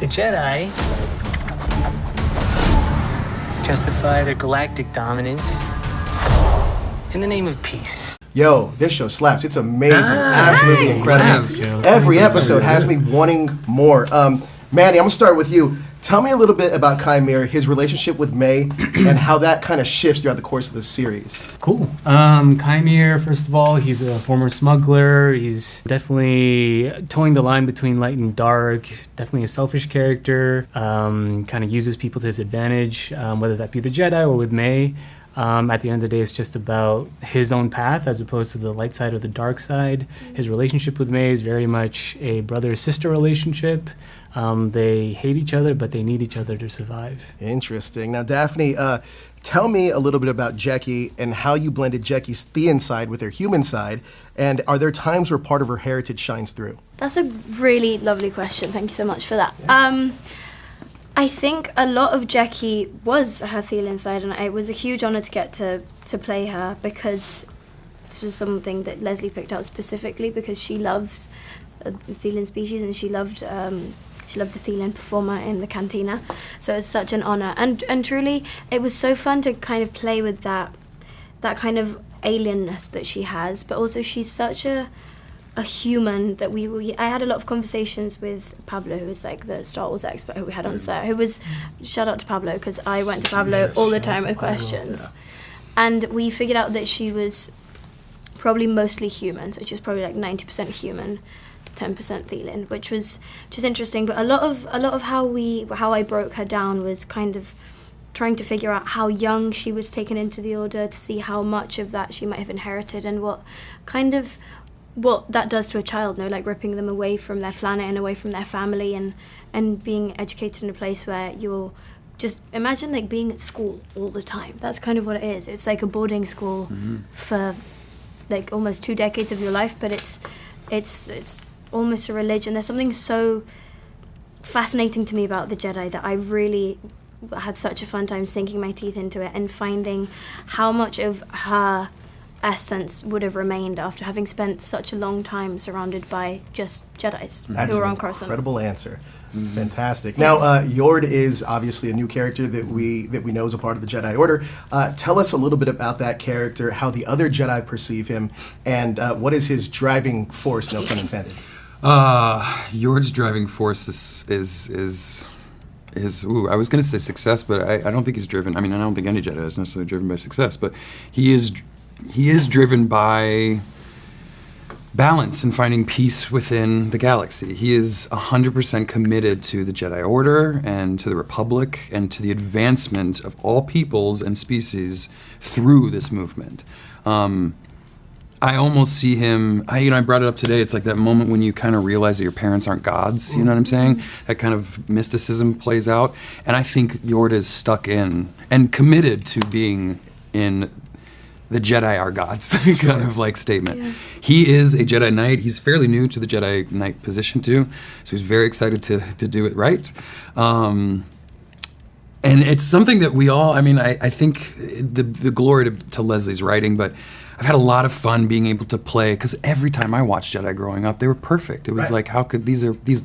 The Jedi justify their galactic dominance in the name of peace. Yo, this show slaps. It's amazing. Absolutely incredible. Every episode has me wanting more. Manny, I'm going to start with you. Tell me a little bit about Qimir, his relationship with Mae, and how that kind of shifts throughout the course of the series. Cool. Qimir, first of all, he's a former smuggler. He's definitely towing the line between light and dark. Definitely a selfish character. Kind of uses people to his advantage, whether that be the Jedi or with Mae. At the end of the day, it's just about his own path as opposed to the light side or the dark side. His relationship with Mae is very much a brother-sister relationship. They hate each other, but they need each other to survive. Interesting. Now, Daphne, tell me a little bit about Jecki and how you blended Jecki's Thean side with her human side, and are there times where part of her heritage shines through? That's a really lovely question. Thank you so much for that. Yeah. I think a lot of Jecki was her Theelin side, and it was a huge honor to get to play her because this was something that Leslie picked out specifically because she loves the Theelin species and she loved the Theelin performer in the cantina. So it was such an honor, and truly it was so fun to kind of play with that kind of alienness that she has, but also she's such a human that I had a lot of conversations with Pablo, who was like the Star Wars expert who we had on set, who was, shout out to Pablo, because I went to Pablo all the time with questions. And we figured out that she was probably mostly human, so she was probably like 90% human, 10% Theelin, which was just interesting. But a lot of how I broke her down was kind of trying to figure out how young she was taken into the Order, to see how much of that she might have inherited and what that does to a child, like ripping them away from their planet and away from their family and being educated in a place where you're just, imagine like being at school all the time. That's kind of what it is. It's like a boarding school for like almost 2 decades of your life, but it's almost a religion. There's something so fascinating to me about the Jedi that I really had such a fun time sinking my teeth into it and finding how much of her essence would have remained after having spent such a long time surrounded by just Jedis who were on Coruscant. Incredible answer. Fantastic. Now, Yord is obviously a new character that we know is a part of the Jedi Order. Tell us a little bit about that character, how the other Jedi perceive him, and what is his driving force, no pun intended. Yord's driving force is I was going to say success, but I don't think he's driven. I mean, I don't think any Jedi is necessarily driven by success, but he is driven by balance and finding peace within the galaxy. He is 100% committed to the Jedi Order and to the Republic and to the advancement of all peoples and species through this movement. I almost see him, I brought it up today, it's like that moment when you kind of realize that your parents aren't gods, you know what I'm saying? That kind of mysticism plays out. And I think Yord is stuck in and committed to being in the Jedi are gods kind of like statement. Yeah. He is a Jedi Knight. He's fairly new to the Jedi Knight position too, so he's very excited to do it right. And it's something that we all, I think the glory to Leslie's writing, but I've had a lot of fun being able to play, because every time I watched Jedi growing up, they were perfect. It was like, how could, these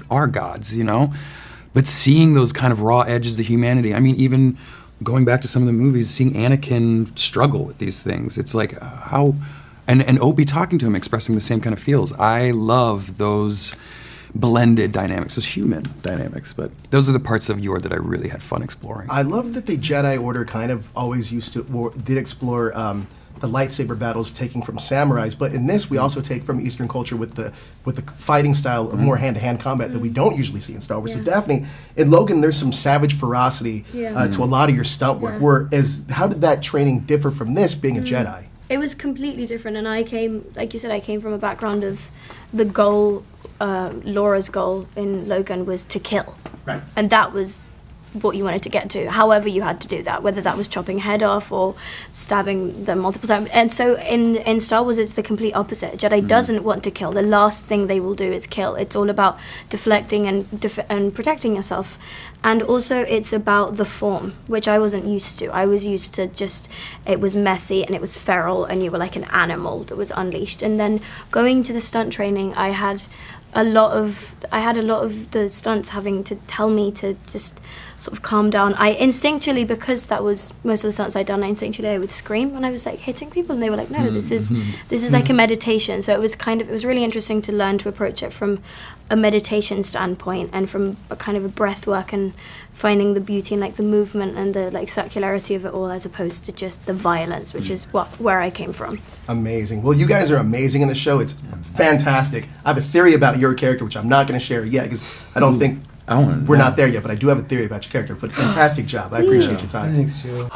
are gods, But seeing those kind of raw edges of humanity, even going back to some of the movies, seeing Anakin struggle with these things, it's like how, and Obi talking to him, expressing the same kind of feels. I love those blended dynamics, those human dynamics, but those are the parts of Yord that I really had fun exploring. I love that the Jedi Order kind of always did explore the lightsaber battles taking from samurais, but in this we also take from Eastern culture with the fighting style of more hand-to-hand combat that we don't usually see in Star Wars. So Daphne, in Logan, there's some savage ferocity to a lot of your stunt work. How did that training differ from this, being a Jedi? It was completely different, and I came, like you said, I came from a background of the goal, Laura's goal in Logan was to kill. Right. And that was what you wanted to get to, however you had to do that, whether that was chopping head off or stabbing them multiple times. And so in Star Wars, it's the complete opposite. Jedi doesn't want to kill. The last thing they will do is kill. It's all about deflecting and protecting yourself. And also it's about the form, which I wasn't used to. I was used to just, it was messy and it was feral and you were like an animal that was unleashed. And then going to the stunt training, I had I had a lot of the stunts having to tell me to just sort of calm down. I instinctually, because that was most of the stunts I'd done, I would scream when I was like hitting people, and they were like, no, this is like a meditation. So it was really interesting to learn to approach it from a meditation standpoint, and from a kind of a breath work, and finding the beauty in like the movement and the like circularity of it all, as opposed to just the violence, which is where I came from. Amazing. Well, you guys are amazing in the show. It's fantastic. I have a theory about your character, which I'm not going to share yet because I don't think we're not there yet, but I do have a theory about your character. But fantastic job. I appreciate your time. Thanks, Joe.